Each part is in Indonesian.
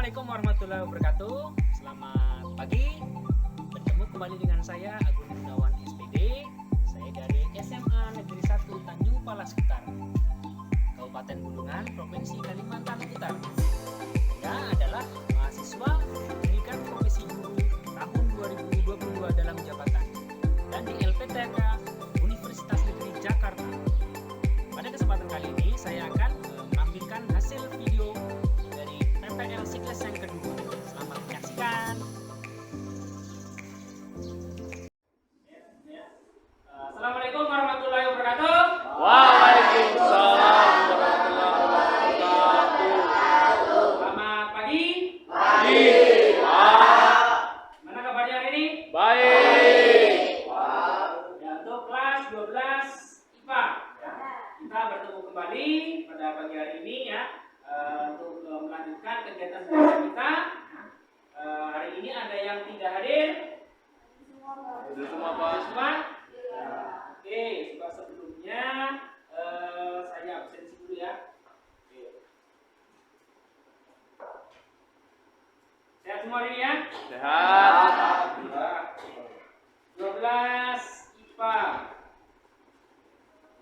Assalamualaikum warahmatullahi wabarakatuh. Selamat pagi. Bertemu kembali dengan saya Agung Gunawan SPD. Saya dari SMA Negeri 1 Tanjung Palas Utara, Kabupaten Bulungan, Provinsi Kalimantan Utara. Saya adalah mahasiswa pendidikan profesi guru tahun 2022 dalam jabatan dan di LPTK Universitas Negeri Jakarta. Pada kesempatan kali ini saya akan menampilkan hasil video dari PPL Sikles yang kedua. Selamat menyaksikan. Assalamualaikum warahmatullahi wabarakatuh. Waalaikumsalam warahmatullahi wabarakatuh. Selamat pagi. Pagi. Mana kabarnya hari ini? Baik. Ya, untuk kelas 12 IPA. Ya. Kita bertemu kembali pada pagi hari ini ya untuk melanjutkan kegiatan belajar kita. Hari ini ada yang tidak hadir? Sudah semua, Pak. Semua? Oke, sebelumnya saya absensi dulu ya. Oke. Sehat semua hari ini ya? Sehat. Alhamdulillah. 12 IPA.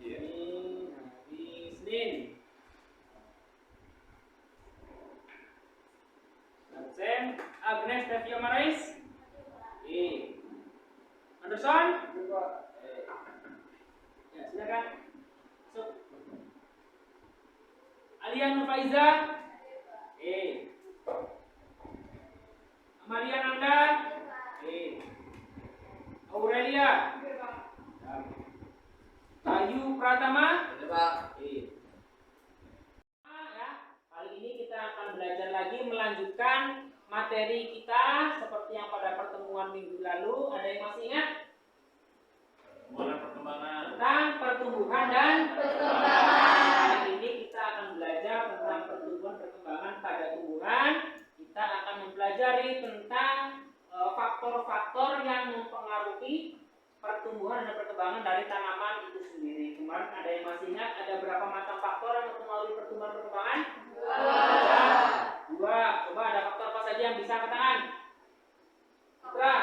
Iya. Ini hari Senin. Absen Agnes Devia Marais. Anderson? Ya, silakan. Masuk. Alia Nur Faiza? Amalia Nanda? Aurelia? Ayu Pratama? Ya, kali ini kita akan belajar lagi melanjutkan materi kita seperti yang pada pertemuan minggu lalu. Ada yang masih ingat? Mana perkembangan? Tentang pertumbuhan dan perkembangan. Kali ini kita akan belajar tentang pertumbuhan perkembangan pada tumbuhan. Kita akan mempelajari tentang faktor-faktor yang mempengaruhi pertumbuhan dan perkembangan dari tanaman itu sendiri. Kemarin ada yang masih ingat ada berapa macam faktor yang mempengaruhi pertumbuhan perkembangan? Dua. Coba ada faktor apa saja yang bisa katakan? Putra.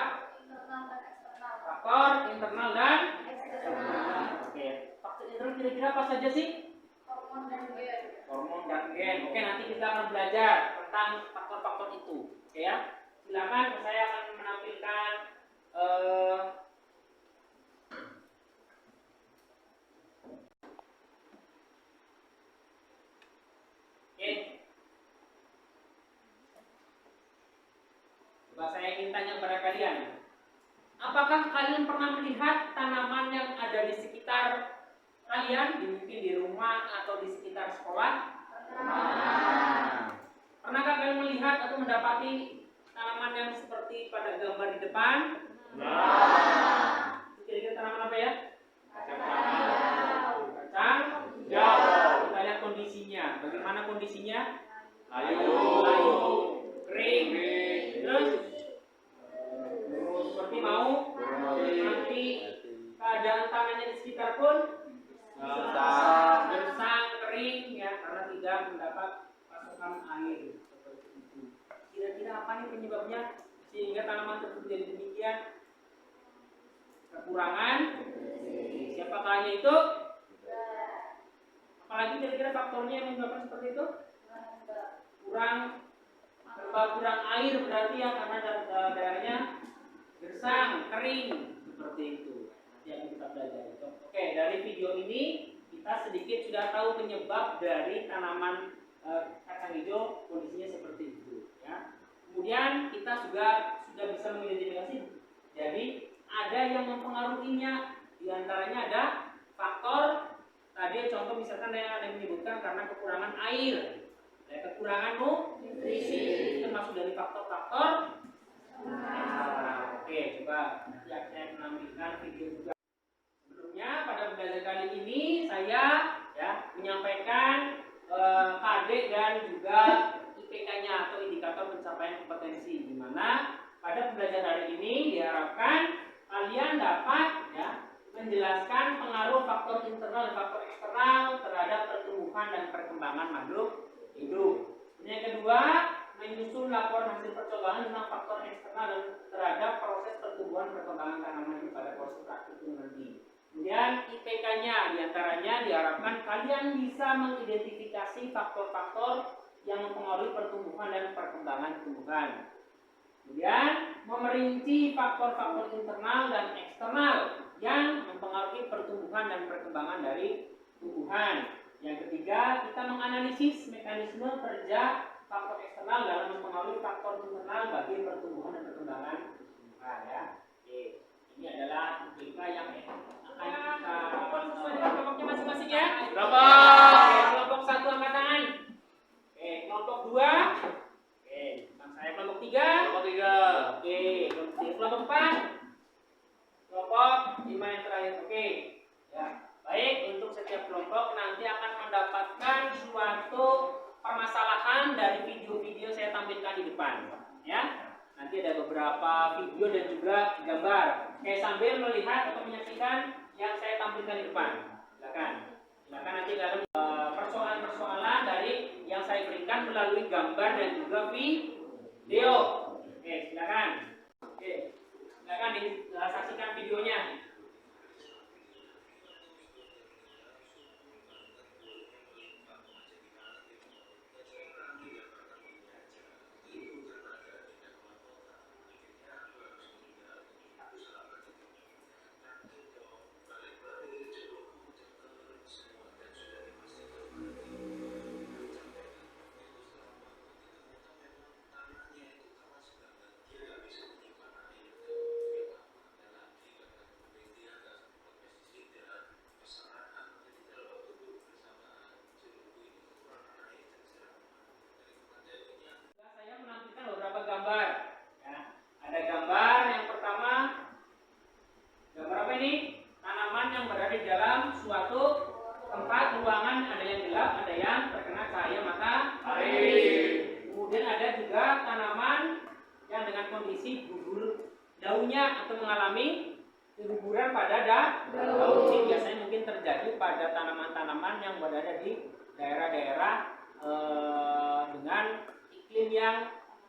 Faktor internal dan eksternal. Oke. Faktor internal kira-kira apa saja sih? Hormon dan gen. Oke, nanti kita akan belajar tentang faktor-faktor itu. Oke ya. Silakan, saya akan menampilkan Coba saya ingin tanya kepada kalian. Apakah kalian pernah melihat tanaman yang ada di sekitar kalian, mungkin di rumah atau di sekitar sekolah? Pernahkah kalian melihat atau mendapati tanaman yang seperti pada gambar di depan? Kira-kira tanaman apa ya? Kacang hijau. Kita lihat kondisinya. Bagaimana kondisinya? Layu, kering. Terus seperti mau nanti keadaan tanahnya di sekitar pun gersang, kering ya, karena tidak mendapat pasokan air seperti itu. Kira-kira apa nih penyebabnya sehingga tanaman tersebut jadi demikian? Kekurangan. Siapakah hanya itu? Apalagi kira-kira faktornya yang menyebabkan seperti itu? Kurang air berarti ya, karena daerahnya gersang, kering seperti itu. Nanti akan kita pelajari. Oke, dari video ini kita sedikit sudah tahu penyebab dari tanaman kacang hijau kondisinya seperti itu. Ya. Kemudian kita sudah bisa mengidentifikasi. Jadi ada yang mempengaruhinya. Di antaranya ada faktor tadi contoh misalkan ada yang menyebutkan karena kekurangan air. Kekurangan nutrisi termasuk dari faktor-faktor. Oke, coba nanti saya menampilkan video juga. Sebelumnya pada belajar kali ini saya menyampaikan KD dan juga IPK-nya atau indikator pencapaian kompetensi, di mana pada pembelajaran hari ini diharapkan kalian dapat menjelaskan pengaruh faktor internal dan faktor eksternal terhadap pertumbuhan dan perkembangan makhluk hidup. Yang kedua, menyusun laporan hasil percobaan tentang faktor eksternal dan terhadap proses pertumbuhan perkembangan tanaman ini pada proses praktikum nanti. Kemudian IPK-nya diantaranya diharapkan kalian bisa mengidentifikasi faktor-faktor yang mempengaruhi pertumbuhan dan perkembangan tumbuhan. Kemudian memerinci faktor-faktor internal dan eksternal yang mempengaruhi pertumbuhan dan perkembangan dari tumbuhan. Yang ketiga, kita menganalisis mekanisme kerja faktor eksternal dalam mempengaruhi faktor internal bagi pertumbuhan dan perkembangan tumbuhan ya. Oke, ini adalah IPK yang akan kita lakukan sesuai dengan kelompoknya masing-masing ya. Berapa? Kelompok 1 angkat tangan. Oke, kelompok 2. Oke, saya kelompok 3. Kelompok 3. Oke, kelompok 4. Kelompok 5 yang terakhir. Oke. Ya. Baik, untuk setiap kelompok nanti akan mendapatkan suatu permasalahan dari video-video saya tampilkan di depan. Ya. Nanti ada beberapa video dan juga gambar. Oke, sambil melihat atau menyaksikan yang saya tampilkan di depan. Silakan. Silakan nanti dalam persoalan-persoalan dari yang saya berikan melalui gambar dan juga video. Oke, silakan. Oke, silakan disaksikan videonya. Gambar ya. Ada gambar yang pertama, gambar apa ini? Tanaman yang berada di dalam suatu tempat ruangan, ada yang gelap, ada yang terkena cahaya matahari. Kemudian ada juga tanaman yang dengan kondisi gugur daunnya atau mengalami keguguran pada daun. Ini biasanya mungkin terjadi pada tanaman-tanaman yang berada di daerah-daerah dengan iklim yang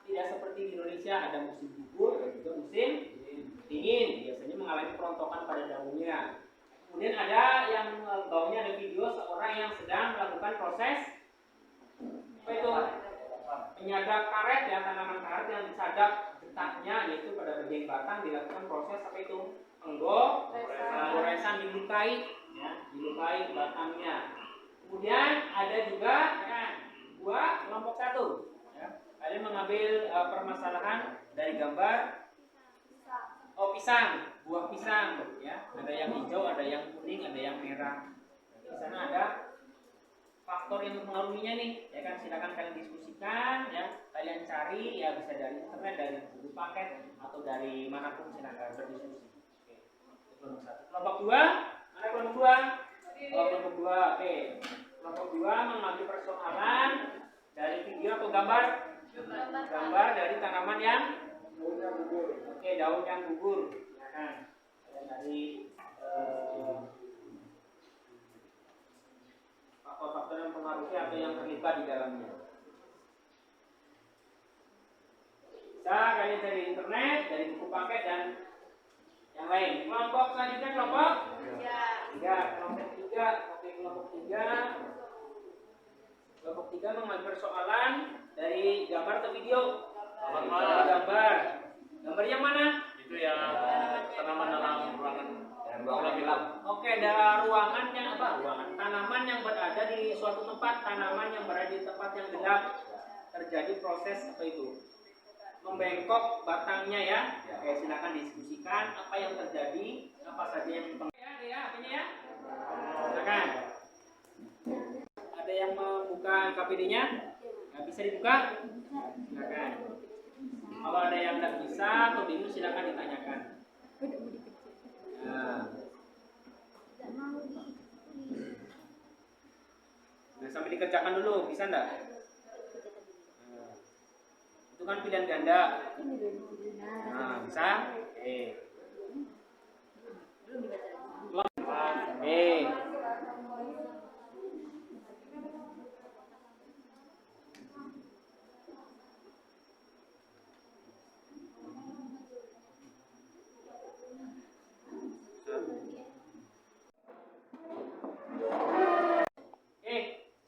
tidak seperti di Indonesia, ada musim gugur dan juga musim dingin, biasanya mengalami perontokan pada daunnya. Kemudian ada yang bawahnya ada video seorang yang sedang melakukan proses apa itu? Penyadap karet ya, tanaman karet yang disadap getahnya, yaitu pada bagian batang dilakukan proses apa itu? Penggoresan, dilukai ya, dilukai batangnya. Kemudian ada juga buah kelompok 1 ya. Kalian mengambil permasalahan dari gambar pisang, buah pisang ya. Ada yang hijau, ada yang kuning, ada yang merah. Di sana ada faktor yang mempengaruhinya nih, ya kan? Silakan kalian diskusikan ya. Kalian cari ya, bisa dari internet, dari buku paket atau dari manapun, silakan berdiskusi. Oke. Kelompok 1. Kelompok 2, mana kelompok 2? Kelompok 2. Oke. Kelompok 2 mengambil persoalan dari video atau gambar dari tanaman yang gugur. Oke, daun yang gugur. Ya kan? Dari faktor-faktor yang mempengaruhi atau yang terlibat di dalamnya. Bisa kalian dari internet, dari buku paket dan yang lain. Kelompok selanjutnya kelompok 3. Kelompok 3. Oke, kelompok 3. Kelompok 3 mengambil persoalan dari gambar atau video. Gambar. Gambar yang mana? Itu yang tanaman dalam ruangan. Oke, ada ruangannya apa? Ruangan. Tanaman yang berada di suatu tempat, tanaman yang berada di tempat yang gelap, terjadi proses apa itu? Membengkok batangnya ya. Oke, silakan diskusikan apa yang terjadi, apa saja yang mempengaruhi ya, apanya ya? Silakan. Ada yang membuka KPD-nya? Nggak bisa dibuka? Silakan. Kalau ada yang nggak bisa atau bingung, silakan ditanyakan. Nah, sampai dikerjakan dulu, bisa enggak? Itu kan pilihan ganda. Nah, bisa?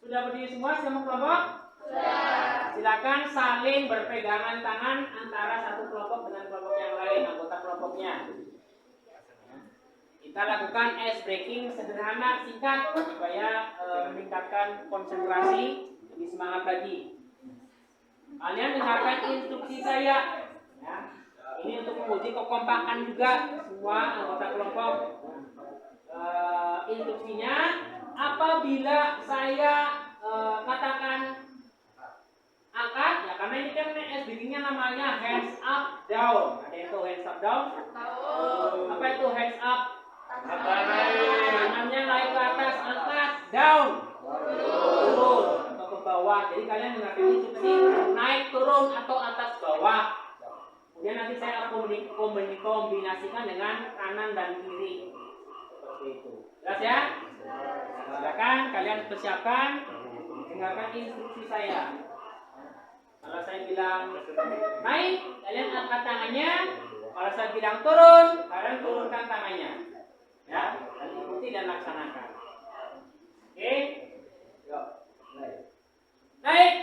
Sudah berdiri semua sama kelompok? Sudah. Silakan saling berpegangan tangan antara satu kelompok dengan kelompok yang lain, anggota kelompoknya. Kita lakukan ice breaking sederhana, singkat, supaya meningkatkan konsentrasi, lebih semangat lagi. Kalian dengarkan instruksi saya. Ya. Ini untuk menguji kekompakan juga semua anggota kelompok. Instruksinya, apabila saya katakan angkat, ya karena ini kan SBG-nya namanya hands up down. Ada itu hands up down? Apa itu hands up? Tangannya naik ke atas, angkat, down, turun atau ke bawah. Jadi kalian dengarkan instruksi naik, turun atau atas, bawah. Kemudian nanti saya akan kombinasikan dengan kanan dan kiri. Seperti itu. Jelas ya? Silakan kalian persiapkan, dengarkan instruksi saya. Kalau saya bilang naik, kalian angkat tangannya. Kalau saya bilang turun, kalian turunkan tangannya. Ya, dan ikuti dan laksanakan. Oke? Naik.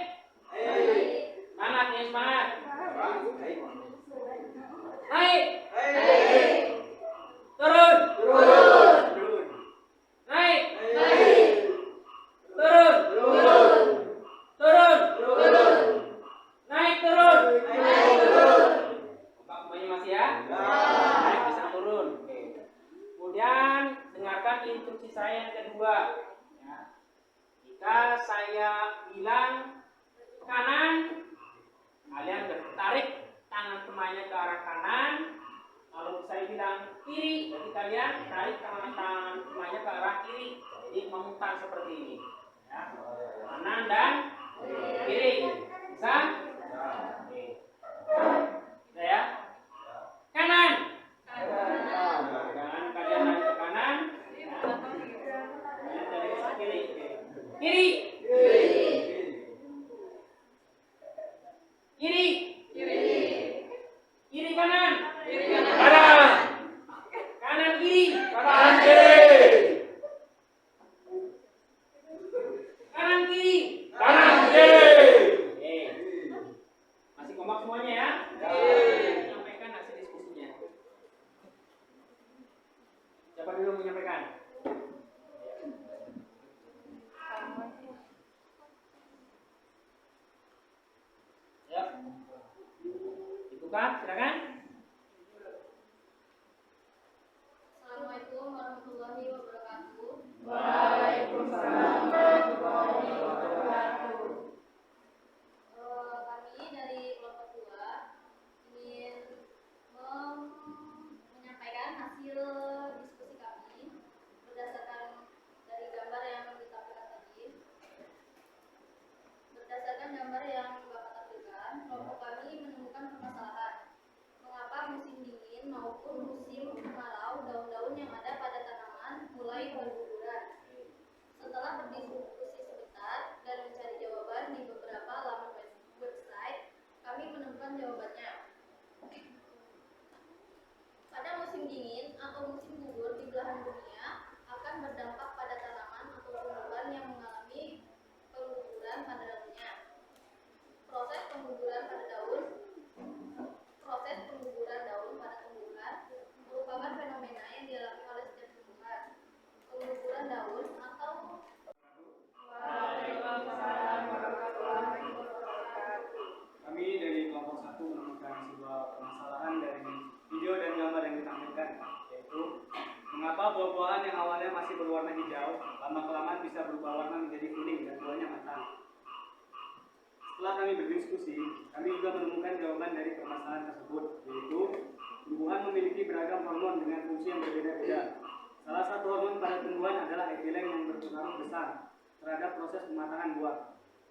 Semangat ya, semangat. Naik. Turun. Naik. Turun. Turun. Naik, turun. Semuanya masih ya? Naik bisa turun. Oke. Kemudian dengarkan instruksi saya yang kedua. Ya. Jika saya bilang kanan, kalian tarik tangan temannya ke arah kanan. Kalau saya bilang kiri, jadi kalian tarik tangan temannya ke arah kiri. Jadi memutar seperti ini. Ya. Kanan dan kiri. Bisa? Oke. Bisa ya? Kanan. Jangan kalian naik ke kanan. Kalian tarik ke kiri. Kiri. Kiri. Kiri kanan. Kanan kiri. Kanan kiri. Oke. Masih kompak semuanya ya? Menyampaikan hasil diskusinya. Siapa dulu menyampaikan? Ya. Dibuka, silakan. Assalamualaikum warahmatullahi wabarakatuh. Waalaikumsalam warahmatullahi wabarakatuh. Kami dari kelompok 2 ingin menyampaikan hasil diskusi kami berdasarkan dari gambar yang ditampilkan tadi. Berdasarkan gambar yang Bapak tampilkan, kelompok kami menemukan permasalahan mengapa musim dingin maupun musim kemarau daun-daun yang ada pada tanaman mulai berguguran. Setelah berdiskusi sebentar dan mencari jawaban di beberapa laman website, kami menemukan jawabannya. Pada musim dingin atau musim gugur di belahan dunia akan berdampak pada tanaman atau tumbuhan yang mengalami pengguguran pada daunnya. Proses pengguguran daun pada tumbuhan merupakan fenomena yang dialami oleh setiap tumbuhan. Pengguguran daun atau Waalaikumsalam warahmatullahi wabarakatuh. Kami dari kelompok 1 menemukan sebuah permasalahan dari video dan gambar yang ditampilkan, yaitu mengapa buah-buahan yang awalnya masih berwarna hijau, lama-kelamaan bisa berubah warna menjadi kuning dan buahnya matang. Setelah kami berdiskusi, kami juga menemukan jawaban dari permasalahan tersebut, yaitu tumbuhan memiliki beragam hormon dengan fungsi yang berbeda-beda. Salah satu hormon pada tumbuhan adalah etilen yang berpengaruh besar terhadap proses pematangan buah.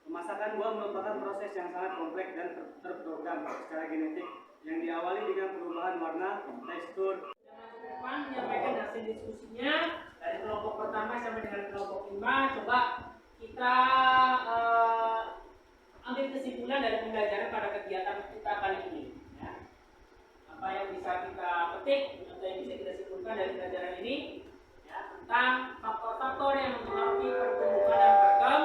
Pemasakan buah merupakan proses yang sangat kompleks dan terprogram secara genetik yang diawali dengan perubahan warna, tekstur. Depan menyampaikan hasil diskusinya dari kelompok pertama sampai dengan kelompok 5. Coba kita ambil kesimpulan dari pembelajaran pada kegiatan kita kali ini. Ya. Apa yang bisa kita petik atau yang bisa kita simpulkan dari pelajaran ini, ya, tentang faktor-faktor yang mempengaruhi pertumbuhan dan perkembangan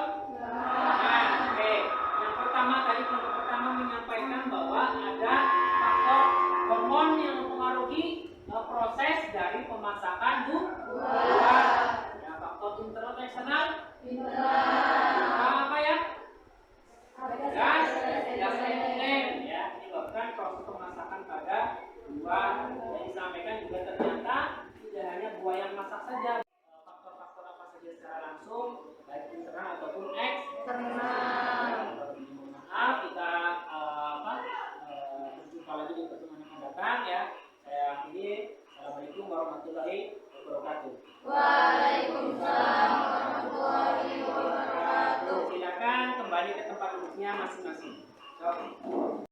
kembali ke tempat duduknya masing-masing. So,